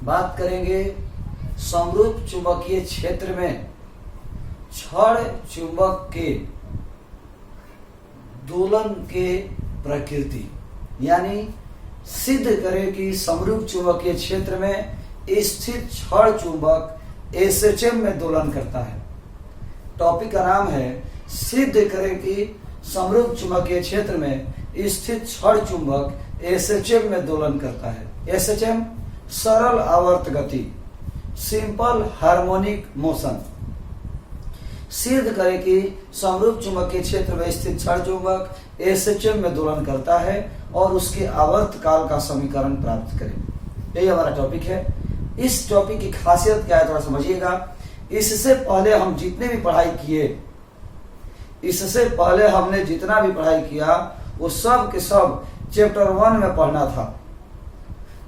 बात करेंगे समरूप चुंबकीय क्षेत्र में क्षण चुंबक के दोलन के प्रकृति, यानी सिद्ध करें कि समरूप चुंबकीय क्षेत्र में स्थित क्षण चुंबक एसएचएम में दोलन करता है। टॉपिक का नाम है सिद्ध करें कि समरूप चुंबकीय क्षेत्र में स्थित क्षण चुंबक एसएचएम में दोलन करता है। एसएचएम सरल आवर्त गति, सिंपल हार्मोनिक मोशन। सिद्ध करें कि समरूप चुंबकीय क्षेत्र में स्थित क्षण चुंबक एसएचएम में दोलन करता है और उसके आवर्त काल का समीकरण प्राप्त करें। यही हमारा टॉपिक है। इस टॉपिक की खासियत क्या है थोड़ा समझिएगा। इससे पहले हम जितने भी पढ़ाई किए, इससे पहले हमने जितना भी पढ़ाई किया वो सब के सब चैप्टर 1 में पढ़ना था।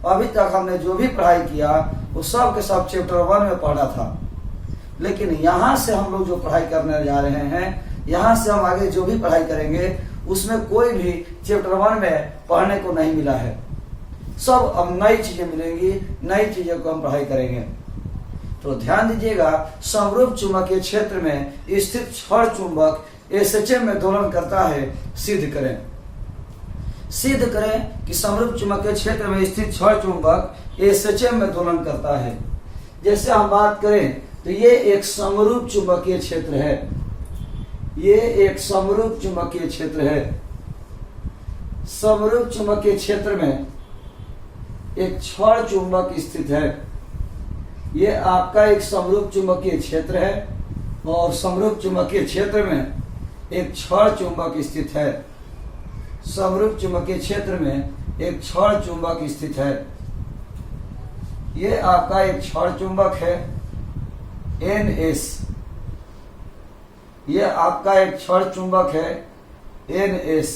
अभी तक हमने जो भी पढ़ाई किया वो सब के सब चैप्टर 1 में पढ़ना था। लेकिन यहाँ से हम लोग जो पढ़ाई करने जा रहे हैं, यहाँ से हम आगे जो भी पढ़ाई करेंगे उसमें कोई भी चैप्टर 1 में पढ़ने को नहीं मिला है। सब अब नई चीजें मिलेंगी, नई चीजों को हम पढ़ाई करेंगे। तो ध्यान दीजिएगा, समरूप चुंबकीय क्षेत्र में स्थित क्षण चुंबक एसएचएम में दोलन करता है। सिद्ध करें। सिद्ध करें कि समरूप चुंबकीय क्षेत्र में स्थित क्षण चुंबक एसएचएम में दोलन करता है। जैसे हम बात करें तो ये एक समरूप चुंबकीय क्षेत्र है। ये एक समरूप चुंबकीय क्षेत्र है। समरूप चुंबकीय क्षेत्र में एक क्षण चुंबक स्थित है। ये आपका एक समरूप चुंबकीय क्षेत्र है और समरूप चुंबकीय क्षेत्र में एक क्षण चुंबक स्थित है। समरूप चुंबकीय क्षेत्र में एक क्षण चुंबक स्थित है। ये आपका एक क्षण चुंबक है NS। ये आपका एक क्षण चुंबक है NS,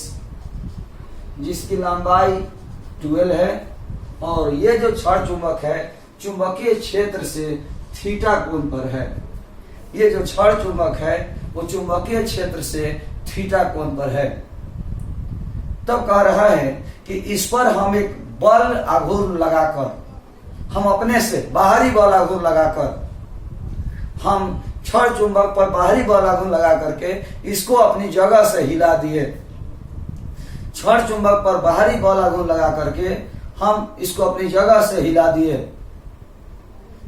जिसकी लंबाई 12 है और ये जो क्षण चुंबक है चुंबकीय क्षेत्र से थीटा कोण पर है। ये जो क्षण चुंबक है वो चुंबकीय क्षेत्र से थीटा कोण पर है। तब कह रहा है कि इस पर हम एक बल आघूर्ण लगाकर, हम अपने से बाहरी बल आघूर्ण लगाकर, हम क्षण चुंबक पर बाहरी बल आघूर्ण लगा करके इसको अपनी जगह से हिला दिए। क्षण चुंबक पर बाहरी बल आघूर्ण लगा करके हम इसको अपनी जगह से हिला दिए।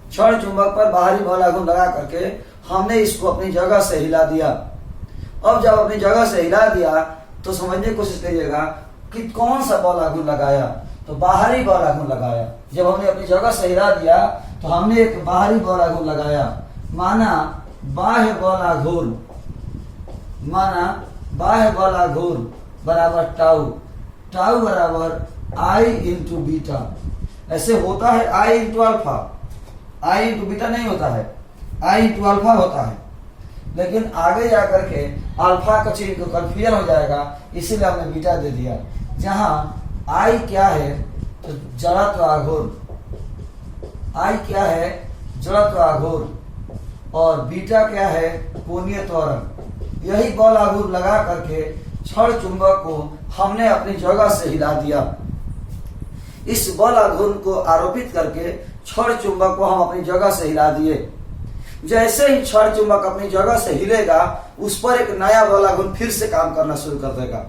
क्षण चुंबक पर बाहरी बल आघूर्ण लगा करके हमने इसको अपनी जगह से हिला दिया। अब जब अपनी जगह से हिला दिया तो समझने की कोशिश करिएगा कि कौन सा बल आघूर्ण लगाया। तो बाहरी बल आघूर्ण लगाया। जब हमने अपनी जगह से हिला दिया तो हमने एक बाहरी बल आघूर्ण लगाया। माना बाह्य बल आघूर्ण, माना बाह्य बल आघूर्ण बराबर टाउ, टाउ बराबर I इंटू बीटा। ऐसे होता है I into alpha, I into beta नहीं होता है, I इंटू अल्फा होता है। लेकिन आगे जाकर के अल्फा का चीज को कंफ्यूजन हो जाएगा, इसीलिए हमने बीटा दे दिया। जहां I क्या है तो जड़त्व आघूर्ण, I क्या है जड़त्व आघूर्ण और बीटा क्या है कोणीय त्वरण। यही बल आघूर्ण लगा करके क्षण चुंबक को हमने अपनी जगह से हिला दिया। इस बल आघूर्ण को आरोपित करके क्षण चुंबक को हम अपनी जगह से हिला दिए। जैसे ही क्षण चुंबक अपनी जगह से हिलेगा उस पर एक नया बल आघूर्ण फिर से काम करना शुरू कर देगा।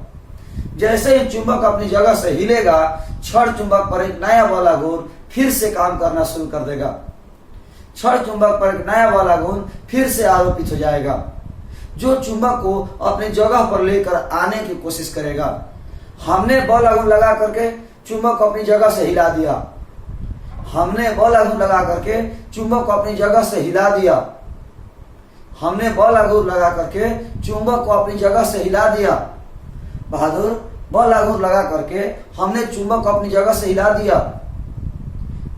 जैसे ही चुंबक अपनी जगह से हिलेगा क्षण चुंबक पर एक नया बल आघूर्ण फिर से काम करना शुरू कर देगा। क्षण चुंबक पर एक नया बल आघूर्ण फिर से आरोपित हो जाएगा, जो चुंबक को अपनी जगह पर लेकर आने की कोशिश करेगा। हमने बल आघूर्ण लगा करके चुंबक को अपनी जगह से हिला दिया। हमने बल आघूर्ण लगा करके चुंबक को अपनी जगह से हिला दिया। हमने बल आघूर्ण लगा करके चुंबक को अपनी जगह से हिला दिया। बहादुर, बल आघूर्ण लगा करके हमने चुंबक को अपनी जगह से हिला दिया।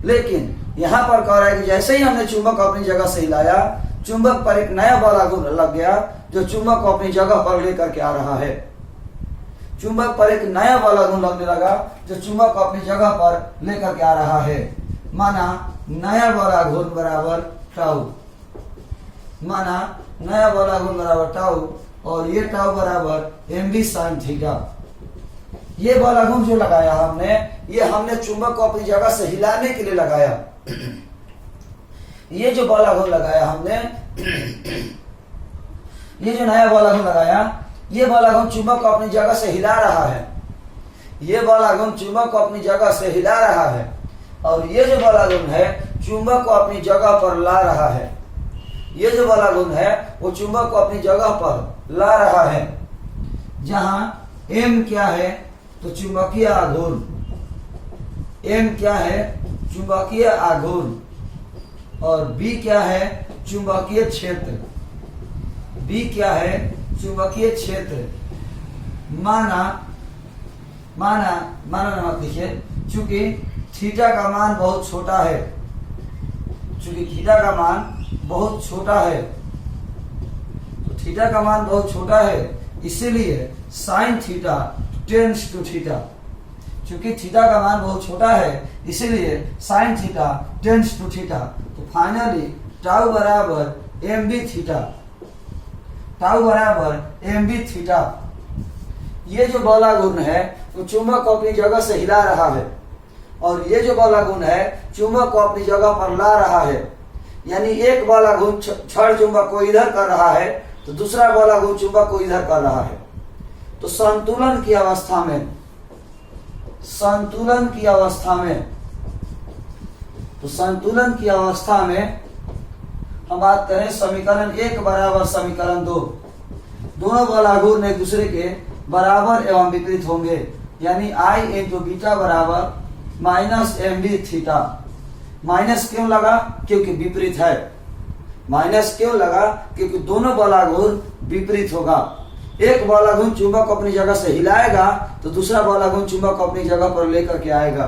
लेकिन यहां पर कह रहा है कि जैसे ही हमने चुंबक को अपनी जगह से हिलाया चुंबक पर एक नया बल आघूर्ण लग गया जो चुंबक को अपनी जगह पर लेकर के आ रहा है। चुंबक पर एक नया बल आघूर्ण लगने लगा जो चुंबक को अपनी जगह पर लेकर के आ रहा है। माना नया बल आघूर्ण बराबर टाउ, माना नया बल आघूर्ण बराबर टाउ और ये टाउ बराबर mv sin थीटा। ये बल आघूर्ण जो लगाया हमने ये हमने चुंबक को अपनी जगह से हिलाने के लिए लगाया। ये जो बल आघूर्ण लगाया हमने, ये जो नया बल आघूर्ण लगाया, ये बल आघूर्ण चुंबक को अपनी जगह से हिला रहा है। ये बल आघूर्ण चुंबक को अपनी जगह से हिला रहा है और ये जो बल आघूर्ण है चुंबक को अपनी जगह पर ला रहा है। ये जो बल आघूर्ण है वो चुंबक को अपनी जगह पर ला रहा है। जहां M क्या है तो चुंबकीय आघूर्ण, M क्या है चुंबकीय आघूर्ण और B क्या है चुंबकीय क्षेत्र। B क्या है चुंबकीय क्षेत्र। माना मत लिखिए, चूंकि थीटा का मान बहुत छोटा है, चूंकि थीटा का मान बहुत छोटा है, तो थीटा का मान बहुत छोटा है इसीलिए sine theta tends to theta. चूंकि थीटा का मान बहुत छोटा है इसीलिए sine theta tends to theta. तो फाइनली टाउ बराबर एम बी थीटा, टाउ बराबर एम बी थीटा। ये जो बल आघूर्ण है वो चुंबक को अपनी जगह से हिला रहा है और ये जो बल आघूर्ण है चुंबक को अपनी जगह पर ला रहा है। यानी एक बल आघूर्ण छड़ चुंबक को इधर कर रहा है तो दूसरा बल आघूर्ण चुंबक को इधर कर रहा है। तो संतुलन की अवस्था में, संतुलन की अवस्था में, तो संतुलन की अवस्था में हम बात करें समीकरण 1 बराबर समीकरण 2, दोनों बल आघूर्ण एक दूसरे के बराबर एवं विपरीत होंगे। यानी I इंटू बीटा बराबर minus M B theta. Minus क्यों लगा? क्योंकि विपरीत है। माइनस क्यों लगा? क्योंकि दोनों बल आघूर्ण विपरीत होगा। एक बल आघूर्ण चुंबक को अपनी जगह से हिलाएगा तो दूसरा बल आघूर्ण चुंबक को अपनी जगह पर लेकर के आएगा।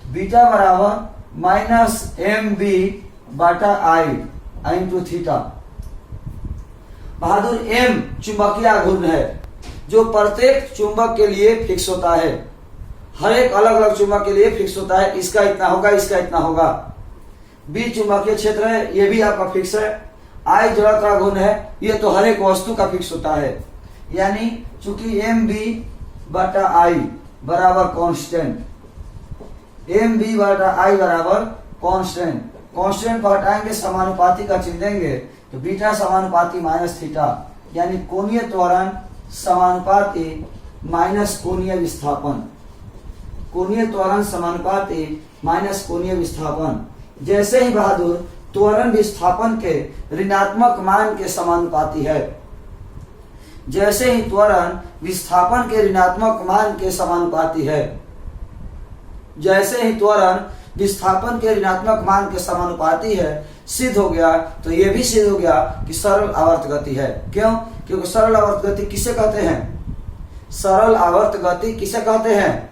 बीटा बराबर माइनस एम बी बाटा आई इंटू थीटा। बहादुर एम चुंबकीय आघूर्ण है जो प्रत्येक चुंबक के लिए फिक्स होता है। हर एक अलग अलग चुंबक के लिए फिक्स होता है, इसका इतना होगा, इसका इतना होगा। बी चुंबकीय क्षेत्र है, ये भी आपका फिक्स है। आई जड़त्व आघूर्ण है, ये तो हर एक वस्तु का फिक्स होता है। यानी चूंकि एम बी बटा आई बराबर कांस्टेंट, एम बी बटा आई बराबर कांस्टेंट। कांस्टेंट को हटाएंगे, समानुपाती का चिन्ह देंगे तो बीटा समानुपाती माइनस थीटा, यानी कोणीय त्वरण समानुपाती माइनस कोणीय विस्थापन। कोणीय त्वरण समानुपाती माइनस कोणीय विस्थापन। जैसे ही बहादुर त्वरण विस्थापन के ऋणात्मक मान के समानुपाती है, जैसे ही त्वरण विस्थापन के ऋणात्मक मान के समानुपाती है, जैसे ही त्वरण विस्थापन के ऋणात्मक मान के समानुपाती है, सिद्ध हो गया। तो यह भी सिद्ध हो गया कि सरल आवर्त गति है। क्यों? क्योंकि सरल आवर्त गति किसे कहते हैं? सरल आवर्त गति किसे कहते हैं?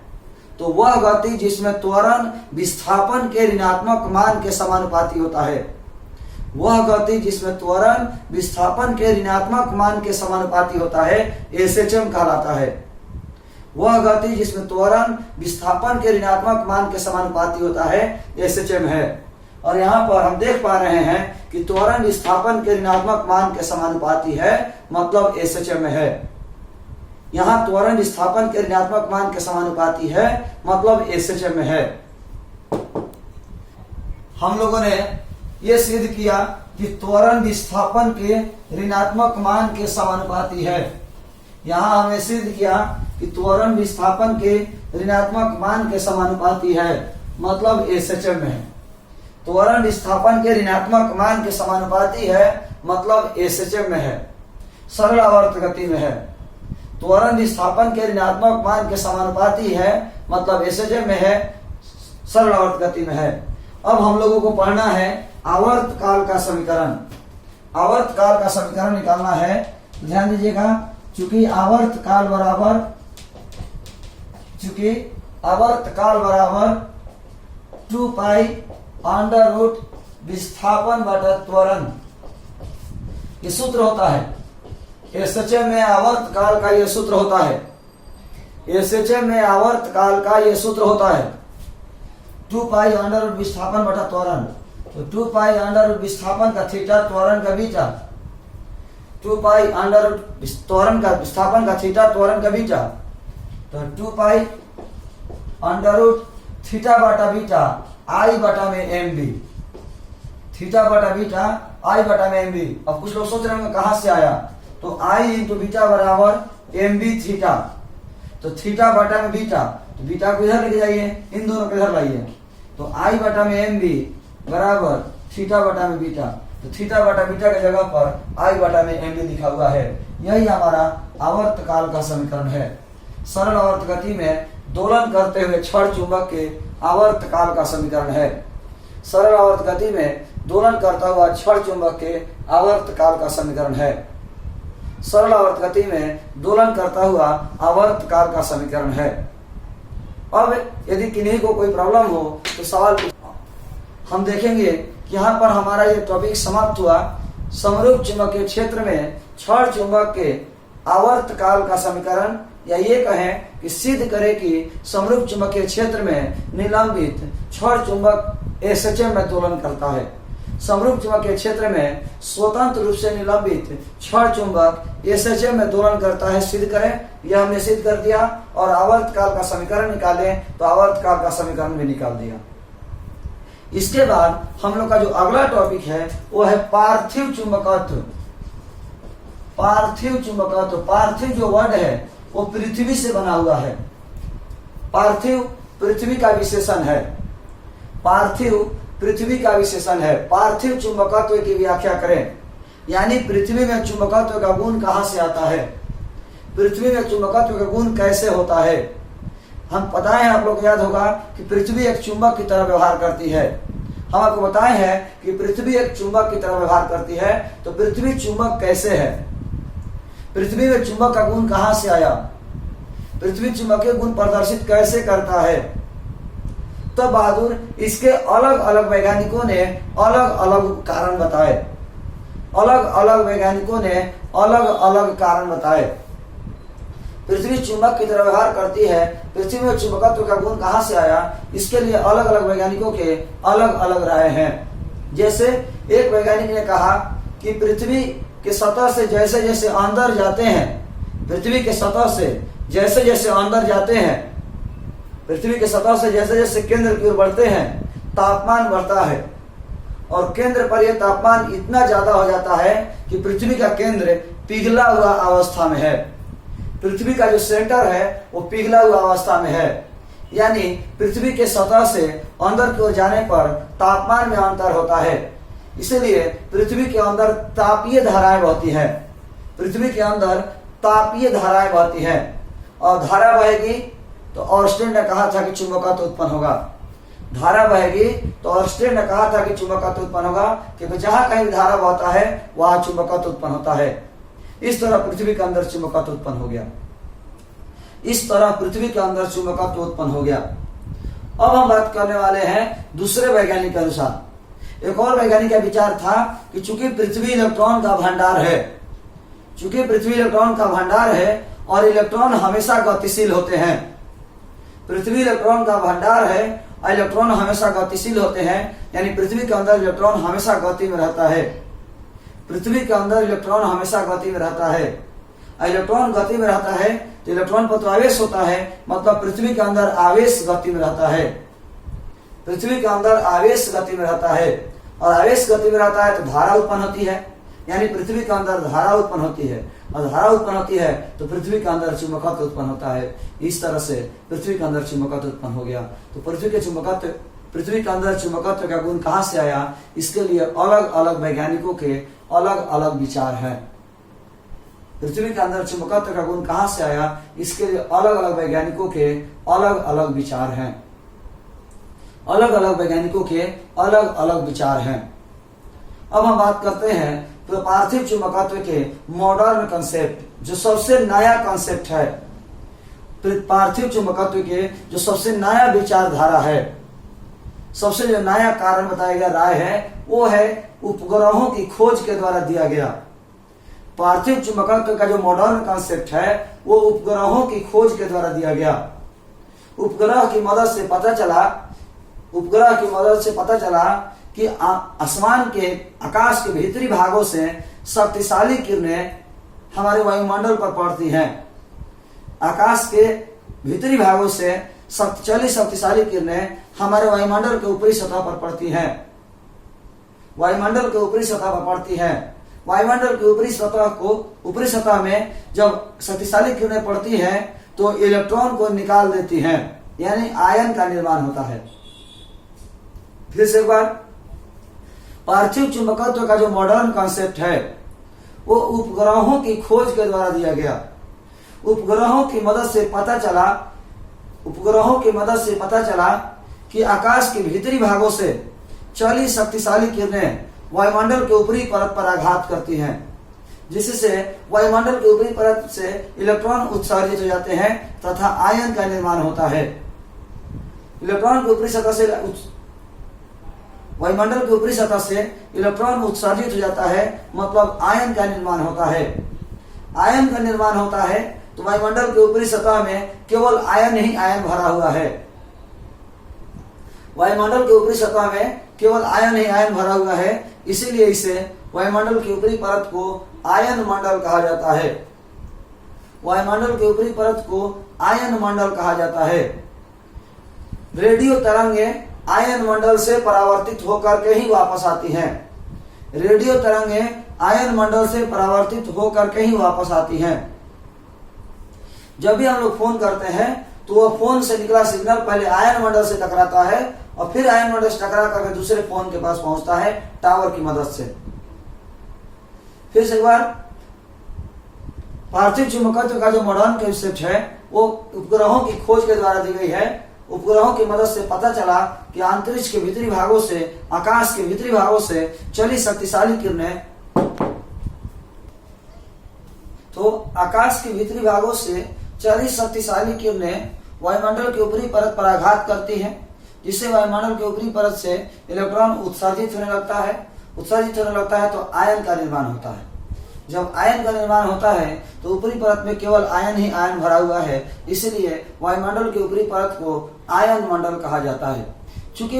तो वह गति जिसमें त्वरण विस्थापन के ऋणात्मक मान के समानुपाती होता है, वह गति जिसमें त्वरण विस्थापन के ऋणात्मक मान के समानुपाती होता है एसएचएम कहलाता है। वह गति जिसमें त्वरण विस्थापन के ऋणात्मक मान के समानुपाती होता है एसएचएम है। और यहाँ पर हम देख पा रहे हैं कि त्वरण विस्थापन के ऋणात्मक मान के समानुपाती है, मतलब एसएचएम में है। यहाँ त्वरण विस्थापन के ऋणात्मक मान के समानुपाती है, मतलब एसएचएम में है। हम लोगों ने यह सिद्ध किया कि त्वरण विस्थापन के ऋणात्मक मान के समानुपाती है। यहाँ हमने सिद्ध किया कि त्वरण विस्थापन के ऋणात्मक मान के समानुपाती है, मतलब एसएचएम में है। त्वरण विस्थापन के ऋणात्मक मान के समानुपाती है, मतलब एसएचएम में है, सरल आवर्त गति में है। त्वरण विस्थापन के ऋणात्मक मान के समानुपाती है, मतलब एसएचएम में है, सरल आवर्त गति में है। अब हम लोगों को पढ़ना है आवर्त काल का समीकरण। आवर्त काल का समीकरण निकालना है। ध्यान दीजिएगा, चूंकि आवर्त काल बराबर 2 पाई अंडर रूट विस्थापन बटा त्वरण, ये सूत्र होता है। एसएचएम में आवर्त काल का यह सूत्र होता है। एसएचएम में आवर्त काल का यह सूत्र होता है 2 पाई अंडर रूट विस्थापन बटा त्वरण। तो 2 पाई अंडर रूट विस्थापन का थीटा, त्वरण का बीटा। 2 पाई अंडर रूट त्वरण का विस्थापन का थीटा, त्वरण का बीटा। तो 2 पाई अंडर रूट थीटा बटा बीटा आई बटा में एम बी, थीटा बटा बीटा आई बटा में एम बी। अब कुछ लोग सोच रहे होंगे कहां से आया, तो आई इंटू बीटा बराबर एम बी थीटा, तो थीटा बटा में बीटा, तो बीटा को इधर लेके जाइए, इन दोनों को इधर लाइए, तो आई बटा में एम बी बराबर थीटा बटा में बीटा, तो थीटा बटा बीटा की जगह पर आई बटा में एम बी लिखा हुआ है। यही हमारा आवर्तकाल का समीकरण है। सरल आवर्त गति में दोलन करते हुए क्षण चुंबक के आवर्तकाल का समीकरण है। सरल आवर्त गति में दोलन करता हुआ क्षण चुंबक के आवर्तकाल का समीकरण है। सरल आवर्त गति में दोलन करता हुआ आवर्तकाल का समीकरण है। अब यदि किन्हीं को कोई प्रॉब्लम हो तो सवाल हम देखेंगे कि यहाँ पर हमारा ये टॉपिक समाप्त हुआ। समरूप चुंबकीय क्षेत्र में क्षण चुंबक के आवर्तकाल का समीकरण, या ये कहें कि सिद्ध करें कि समरूप चुंबकीय क्षेत्र में निलंबित क्षण चुंबक एसएचएम में दोलन करता है। समरूप चुंबकीय क्षेत्र में स्वतंत्र रूप से निलंबित क्षण चुंबक एसएचएम में दोलन करता है, सिद्ध करें। यह हमने सिद्ध कर दिया। और आवर्तकाल का समीकरण निकालें तो आवर्तकाल का समीकरण भी निकाल दिया। इसके बाद हम लोग का जो अगला टॉपिक है वो है पार्थिव चुंबकत्व। पार्थिव चुंबकत्व, पार्थिव जो वर्ड है वो पृथ्वी से बना हुआ है। पार्थिव पृथ्वी का विशेषण है। पार्थिव पृथ्वी का विशेषण है। पार्थिव चुंबकत्व की व्याख्या करें, यानी पृथ्वी में चुंबकत्व का गुण कहां से आता है, पृथ्वी में चुंबकत्व का गुण कैसे होता है। हम पता है, आप लोग को याद होगा कि पृथ्वी एक चुंबक की तरह व्यवहार करती है। हम आपको बताए हैं कि पृथ्वी एक चुंबक की तरह व्यवहार करती है। तो पृथ्वी चुंबक कैसे है, पृथ्वी में चुंबक का गुण कहां से आया, पृथ्वी चुंबकीय गुण प्रदर्शित कैसे करता है। तो बहादुर इसके अलग अलग वैज्ञानिकों ने अलग अलग कारण बताए। अलग अलग वैज्ञानिकों ने अलग अलग कारण बताए। पृथ्वी चुंबक की तरह व्यवहार करती है, पृथ्वी में चुंबकत्व का गुण कहां से आया, इसके लिए अलग अलग वैज्ञानिकों के अलग अलग राय हैं। जैसे एक वैज्ञानिक ने कहा कि पृथ्वी के सतह से जैसे जैसे अंदर जाते हैं, पृथ्वी के सतह से जैसे जैसे अंदर जाते हैं, पृथ्वी के सतह से जैसे जैसे केंद्र की ओर बढ़ते हैं, तापमान बढ़ता है और केंद्र पर यह तापमान इतना ज्यादा हो जाता है कि पृथ्वी का केंद्र पिघला हुआ अवस्था में है। पृथ्वी का जो सेंटर है वो पिघला हुआ अवस्था में है, यानी पृथ्वी के सतह से अंदर की ओर जाने पर तापमान में अंतर होता है। इसलिए पृथ्वी के अंदर तापीय धाराएं बहती हैं। पृथ्वी के अंदर तापीय धाराएं बहती हैं और धारा बहेगी तो ऑर्स्टेन ने कहा था कि चुंबकत्व उत्पन्न होगा। धारा बहेगी तो ऑर्स्टेन ने कहा था कि चुंबकत्व उत्पन्न होगा, क्योंकि जहां कहीं धारा बहता है वहां चुंबकत्व उत्पन्न होता है। इस तरह पृथ्वी के अंदर चुंबकत्व उत्पन्न हो गया। इस तरह पृथ्वी के अंदर चुंबकत्व उत्पन्न हो गया। अब हम बात करने वाले हैं दूसरे वैज्ञानिक के अनुसार। एक और वैज्ञानिक का विचार था कि चूंकि पृथ्वी इलेक्ट्रॉन का भंडार है, चूंकि पृथ्वी इलेक्ट्रॉन का भंडार है और इलेक्ट्रॉन हमेशा गतिशील होते हैं, पृथ्वी इलेक्ट्रॉन का भंडार है और इलेक्ट्रॉन हमेशा गतिशील होते हैं, यानी पृथ्वी के अंदर इलेक्ट्रॉन हमेशा गति में रहता है। पृथ्वी के अंदर इलेक्ट्रॉन हमेशा गति में रहता है। इलेक्ट्रॉन गति में रहता है तो इलेक्ट्रॉन पर तो आवेश होता है, मतलब पृथ्वी के अंदर आवेश गति में रहता है। पृथ्वी के अंदर आवेश गति में रहता है और आवेश गति में रहता है तो धारा उत्पन्न होती है, यानी पृथ्वी के अंदर धारा उत्पन्न होती है और धारा उत्पन्न होती है तो पृथ्वी के अंदर चुंबकत्व उत्पन्न होता है। इस तरह से पृथ्वी के अंदर चुंबकत्व उत्पन्न हो गया। तो पृथ्वी के अंदर चुंबकत्व का गुण कहां से आया, इसके लिए अलग अलग वैज्ञानिकों के अलग अलग विचार हैं। पृथ्वी के अंदर चुंबकत्व का गुण कहां से आया, इसके लिए अलग अलग वैज्ञानिकों के अलग अलग विचार हैं। अलग अलग वैज्ञानिकों के अलग अलग विचार हैं। अब हम बात करते हैं तो पार्थिव चुंबकत्व के मॉडर्न कंसेप्ट, जो सबसे नया कंसेप्ट है, पार्थिव चुंबकत्व के जो सबसे नया विचारधारा है, सबसे जो नया कारण बताया गया, राय है, वो है उपग्रहों की खोज के द्वारा दिया गया। पार्थिव चुंबकत्व का जो मॉडर्न कंसेप्ट है वो उपग्रहों की खोज के द्वारा दिया गया। उपग्रह की मदद से पता चला कि आसमान के आकाश के भीतरी भागों से शक्तिशाली किरणें हमारे वायुमंडल पर पड़ती हैं। आकाश के भीतरी भागों से चलित शक्तिशाली किरणें हमारे वायुमंडल के ऊपरी सतह पर पड़ती हैं। वायुमंडल के ऊपरी सतह पर पड़ती हैं। वायुमंडल की ऊपरी सतह में जब शक्तिशाली किरणें पड़ती हैं तो इलेक्ट्रॉन को निकाल देती हैं, यानी आयन का निर्माण होता है। फिर से एक बार, पार्थिव चुंबकत्व का जो मॉडर्न कॉन्सेप्ट है वो उपग्रहों की खोज के द्वारा दिया गया। उपग्रहों की मदद से पता चला कि आकाश के भीतरी भागों से चली शक्तिशाली किरणें वायुमंडल के ऊपरी परत पर आघात करती हैं, जिससे वायुमंडल के ऊपरी परत से इलेक्ट्रॉन उत्सर्जित हो जाते हैं तथा आयन का निर्माण होता है। वायुमंडल की ऊपरी सतह से इलेक्ट्रॉन उत्सर्जित हो जाता है, मतलब आयन का निर्माण होता है। आयन का निर्माण होता है तो वायुमंडल के ऊपरी सतह में केवल आयन ही आयन भरा हुआ है। वायुमंडल के ऊपरी सतह में केवल आयन ही आयन भरा हुआ है, इसीलिए इसे वायुमंडल की ऊपरी परत को आयन मंडल कहा जाता है। वायुमंडल के ऊपरी परत को आयन मंडल कहा जाता है। रेडियो तरंगें आयन मंडल से परावर्तित होकर के ही वापस आती हैं। रेडियो तरंगें आयन मंडल से परावर्तित होकर के ही वापस आती हैं। जब भी हम लोग फोन करते हैं तो वह फोन से निकला सिग्नल पहले आयन मंडल से टकराता है और फिर आयन मंडल से टकरा करके दूसरे फोन के पास पहुंचता है टावर की मदद से। फिर से एक बार, पार्थिव चुंबकत्व का जो मॉडर्न कॉन्सेप्ट है वो उपग्रहों की खोज के द्वारा दी गई है। उपग्रहों की मदद से पता चला कि अंतरिक्ष के भीतरी भागों से, आकाश के भीतरी भागों से चली शक्तिशाली किरणें, तो आकाश के भीतरी भागों से चली शक्तिशाली किरणें वायुमंडल के ऊपरी परत पर आघात करती हैं, जिससे वायुमंडल के ऊपरी परत से इलेक्ट्रॉन उत्सर्जित होने लगता है तो आयन का निर्माण होता है। जब आयन का निर्माण होता है तो ऊपरी परत में केवल आयन ही आयन भरा हुआ है, इसलिए वायुमंडल के ऊपरी परत को आयन मंडल कहा जाता है। चूंकि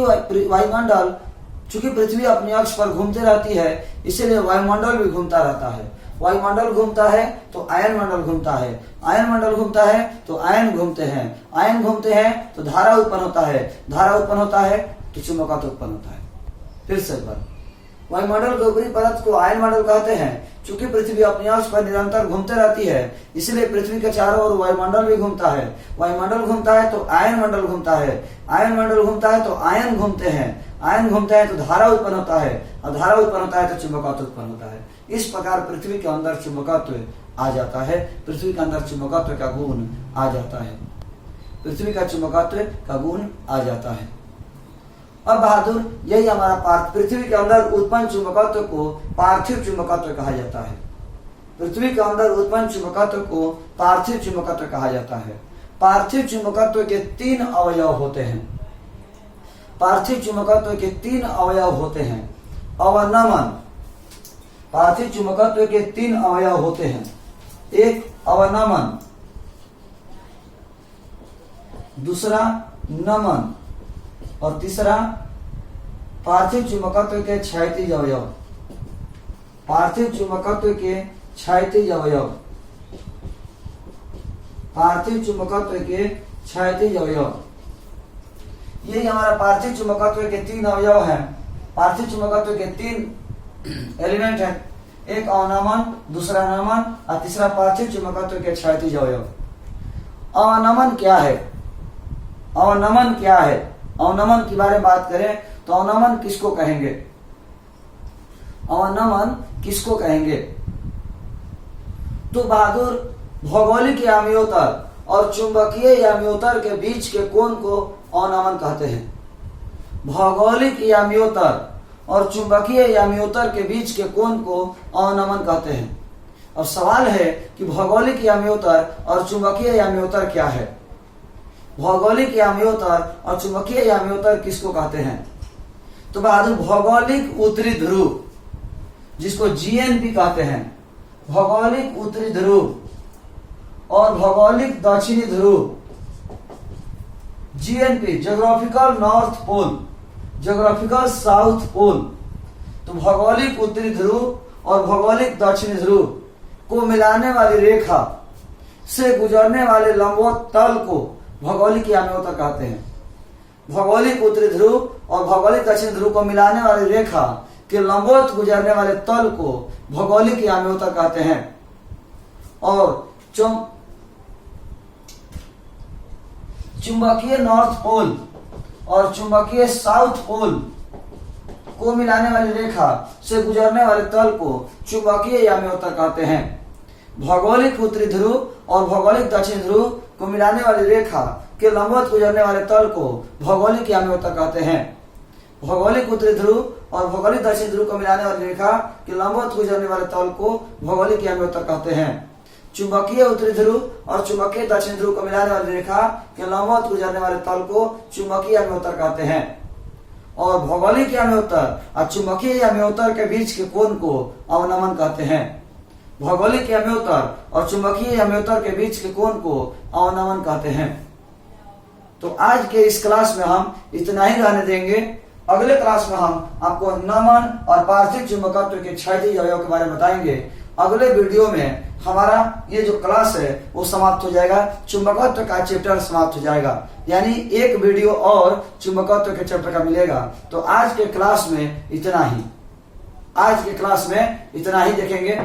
पृथ्वी अपने अक्ष पर घूमती रहती है, इसीलिए वायुमंडल भी घूमता रहता है। वायुमंडल घूमता है तो आयन मंडल घूमता है, आयन मंडल घूमता है तो आयन घूमते हैं, आयन घूमते हैं तो धारा उत्पन्न होता है, धारा उत्पन्न होता है तो चुंबकत्व उत्पन्न होता है। फिर से एक बार, वायुमंडल के ऊपरी परत को आयन मंडल कहते हैं। चूंकि पृथ्वी अपने अक्ष पर निरंतर घूमते रहती है, इसलिए पृथ्वी के चारों ओर वायुमंडल भी घूमता है। वायुमंडल घूमता है तो आयन मंडल घूमता है, आयन मंडल घूमता है तो आयन घूमते हैं, आयन घूमते हैं तो धारा उत्पन्न होता है, और धारा उत्पन्न होता है तो चुंबकत्व उत्पन्न होता है। इस प्रकार पृथ्वी के अंदर चुंबकत्व आ जाता है, पृथ्वी के अंदर चुंबकत्व का गुण आ जाता है, पृथ्वी का चुंबकत्व का गुण आ जाता है। अब बहादुर, यही हमारा पृथ्वी के अंदर उत्पन्न चुंबकत्व को पार्थिव चुंबकत्व कहा जाता है। पृथ्वी के अंदर उत्पन्न चुंबकत्व को पार्थिव चुंबकत्व कहा जाता है। पार्थिव चुंबकत्व के 3 अवयव होते हैं। पार्थिव चुंबकत्व के 3 अवयव होते हैं। अवनमन, पार्थिव चुंबकत्व के 3 अवयव होते हैं। एक अवनमन, दूसरा नमन और तीसरा पार्थिव चुंबकत्व के क्षैतिज अवयव। पार्थिव चुंबकत्व के क्षैतिज अवयव, पार्थिव चुंबकत्व के क्षैतिज अवयव, ये हमारा पार्थिव चुंबकत्व के 3 अवयव हैं। पार्थिव चुंबकत्व के 3 एलिमेंट हैं, एक अवनमन, दूसरा नमन और तीसरा पार्थिव चुंबकत्व के क्षैतिज अवयव। अवनमन क्या है? अवनमन क्या है? अवनमन के बारे में बात करें तो अवनमन किसको कहेंगे? अवनमन किसको कहेंगे? तो बहादुर, भौगोलिक याम्योत्तर और चुंबकीय याम्योत्तर के बीच के कोण को अवनमन कहते हैं। भौगोलिक याम्योत्तर और चुंबकीय याम्योत्तर के बीच के कोण को अवनमन कहते हैं। अब सवाल है कि भौगोलिक याम्योत्तर और चुंबकीय याम्योत्तर क्या है? भौगोलिक याम्योत्तर और चुंबकीय याम्योत्तर किसको कहते हैं? तो बहादुर, भौगोलिक उत्तरी ध्रुव, जिसको जीएनपी कहते हैं, भौगोलिक उत्तरी ध्रुव और भौगोलिक दक्षिणी ध्रुव, GNP, geographical north pole, geographical south pole. तो भौगोलिक उत्तरी ध्रुव और भौगोलिक दक्षिणी ध्रुव को मिलाने वाली रेखा से गुजरने वाले लंबवत तल को भौगोलिक याम्योता कहते हैं। भौगोलिक उत्तरी ध्रुव और भौगोलिक दक्षिण ध्रुव को मिलाने वाली रेखा के लंबवत गुजरने वाले तल को भौगोलिक याम्योता कहते हैं। और चुंबकीय नॉर्थ पोल और चुंबकीय साउथ पोल को मिलाने वाली रेखा से गुजरने वाले तल को चुंबकीय याम्योता कहते हैं। भौगोलिक उत्तरी ध्रुव और भौगोलिक दक्षिण ध्रुव को मिलाने वाली रेखा के लंबवत गुजरने वाले तल को भौगोलिक याम्योता कहते हैं। भौगोलिक उत्तरी ध्रुव और भौगोलिक दक्षिण ध्रुव को मिलाने वाली रेखा के लंबवत गुजरने वाले तल को भौगोलिक याम्योता कहते हैं। चुंबकीय उत्तरी ध्रुव और चुंबकीय दक्षिण ध्रुव को मिलाने वाली रेखा के लंबवत गुजरने वाले तल को चुंबकीय याम्योत्तर कहते हैं। और भौगोलिक याम्योत्तर और चुंबकीय याम्योत्तर के बीच के कोण को अवनमन कहते हैं। भौगोलिक याम्योत्तर और चुंबकीय याम्योत्तर के बीच के कोण को अवनमन कहते हैं। तो आज के इस क्लास में हम इतना ही रहने देंगे। अगले क्लास में हम आपको नमन और पार्थिव चुंबकत्व के क्षैतिज अवयव के बारे में बताएंगे। अगले वीडियो में हमारा ये जो क्लास है वो समाप्त हो जाएगा, चुंबकत्व का चैप्टर समाप्त हो जाएगा, यानी एक वीडियो और चुंबकत्व के चैप्टर का मिलेगा। तो आज के क्लास में इतना ही देखेंगे।